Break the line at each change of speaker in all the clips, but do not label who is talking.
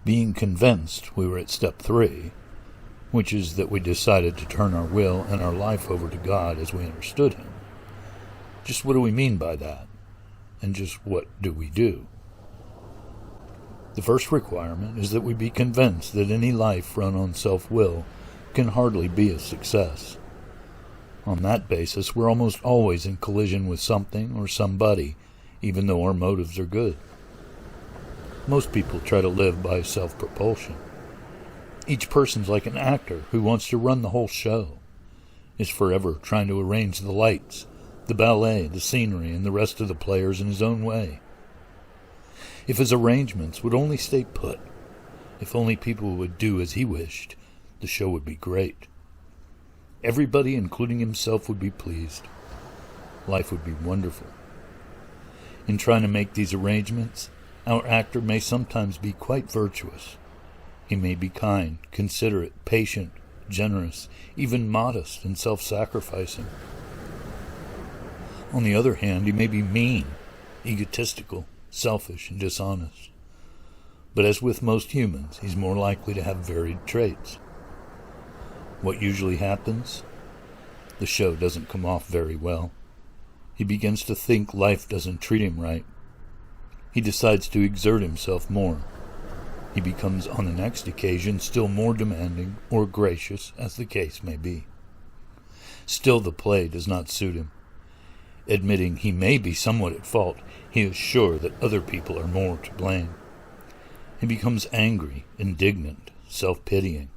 Being convinced we were at step 3, which is that we decided to turn our will and our life over to God as we understood Him. Just what do we mean by that? And just what do we do? The first requirement is that we be convinced that any life run on self-will can hardly be a success. On that basis, we're almost always in collision with something or somebody, even though our motives are good. Most people try to live by self-propulsion. Each person's like an actor who wants to run the whole show, is forever trying to arrange the lights, the ballet, the scenery, and the rest of the players in his own way. If his arrangements would only stay put, if only people would do as he wished, the show would be great. Everybody, including himself, would be pleased. Life would be wonderful. In trying to make these arrangements, our actor may sometimes be quite virtuous. He may be kind, considerate, patient, generous, even modest and self-sacrificing. On the other hand, he may be mean, egotistical, selfish, and dishonest. But as with most humans, he's more likely to have varied traits. What usually happens? The show doesn't come off very well. He begins to think life doesn't treat him right. He decides to exert himself more. He becomes, on the next occasion, still more demanding or gracious, as the case may be. Still, the play does not suit him. Admitting he may be somewhat at fault, he is sure that other people are more to blame. He becomes angry, indignant, self-pitying.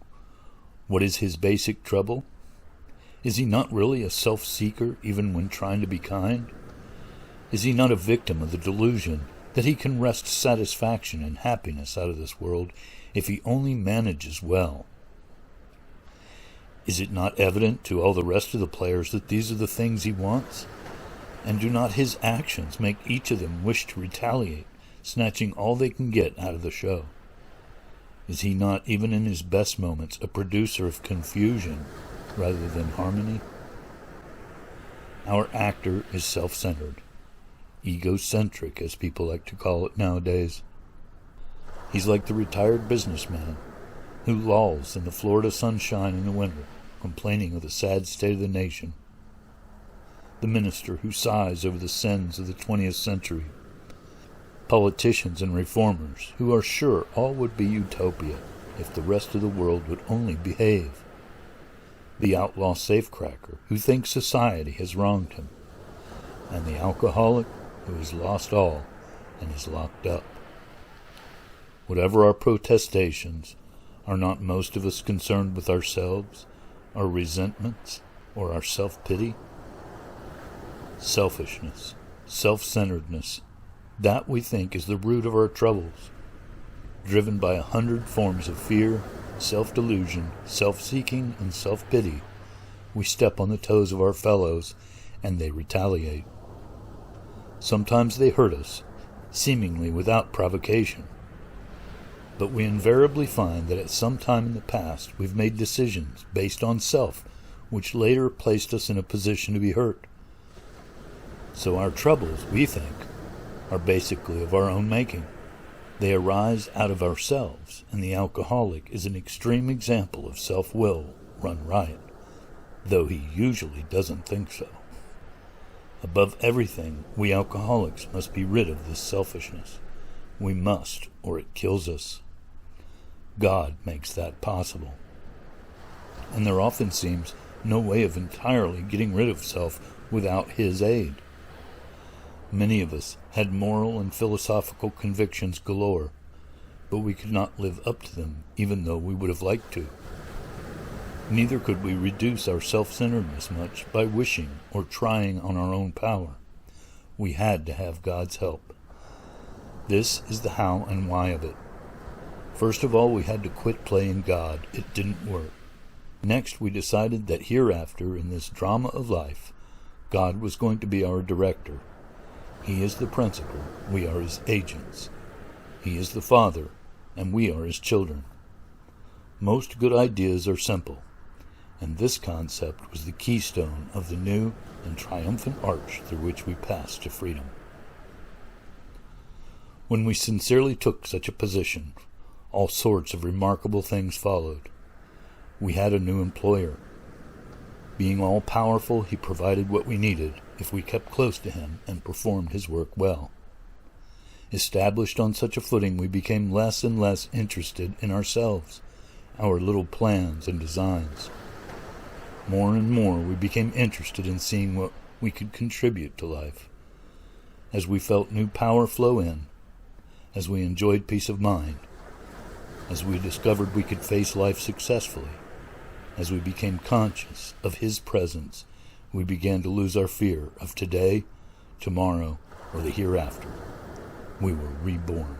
What is his basic trouble? Is he not really a self-seeker even when trying to be kind? Is he not a victim of the delusion that he can wrest satisfaction and happiness out of this world if he only manages well? Is it not evident to all the rest of the players that these are the things he wants? And do not his actions make each of them wish to retaliate, snatching all they can get out of the show? Is he not, even in his best moments, a producer of confusion rather than harmony? Our actor is self-centered, egocentric, as people like to call it nowadays. He's like the retired businessman who lolls in the Florida sunshine in the winter, complaining of the sad state of the nation. The minister who sighs over the sins of the 20th century. Politicians and reformers who are sure all would be utopia if the rest of the world would only behave. The outlaw safecracker who thinks society has wronged him. And the alcoholic who has lost all and is locked up. Whatever our protestations, are not most of us concerned with ourselves, our resentments, or our self-pity? Selfishness, self-centeredness, that we think is the root of our troubles. Driven by 100 forms of fear, self-delusion, self-seeking, and self-pity, we step on the toes of our fellows, and they retaliate. Sometimes they hurt us, seemingly without provocation. But we invariably find that at some time in the past we've made decisions based on self, which later placed us in a position to be hurt. So our troubles, we think, are basically of our own making. They arise out of ourselves, and the alcoholic is an extreme example of self-will run riot, though he usually doesn't think so. Above everything, we alcoholics must be rid of this selfishness. We must, or it kills us. God makes that possible. And there often seems no way of entirely getting rid of self without His aid. Many of us had moral and philosophical convictions galore, but we could not live up to them even though we would have liked to. Neither could we reduce our self-centeredness much by wishing or trying on our own power. We had to have God's help. This is the how and why of it. First of all, we had to quit playing God. It didn't work. Next, we decided that hereafter, in this drama of life, God was going to be our director. He is the principal, we are His agents. He is the Father, and we are His children. Most good ideas are simple, and this concept was the keystone of the new and triumphant arch through which we passed to freedom. When we sincerely took such a position, All sorts of remarkable things followed. We had a new employer. Being all-powerful, he provided what we needed if we kept close to him and performed his work well. Established on such a footing, we became less and less interested in ourselves, our little plans and designs. More and more, we became interested in seeing what we could contribute to life. As we felt new power flow in, as we enjoyed peace of mind, as we discovered we could face life successfully, as we became conscious of his presence, we began to lose our fear of today, tomorrow, or the hereafter. We were reborn.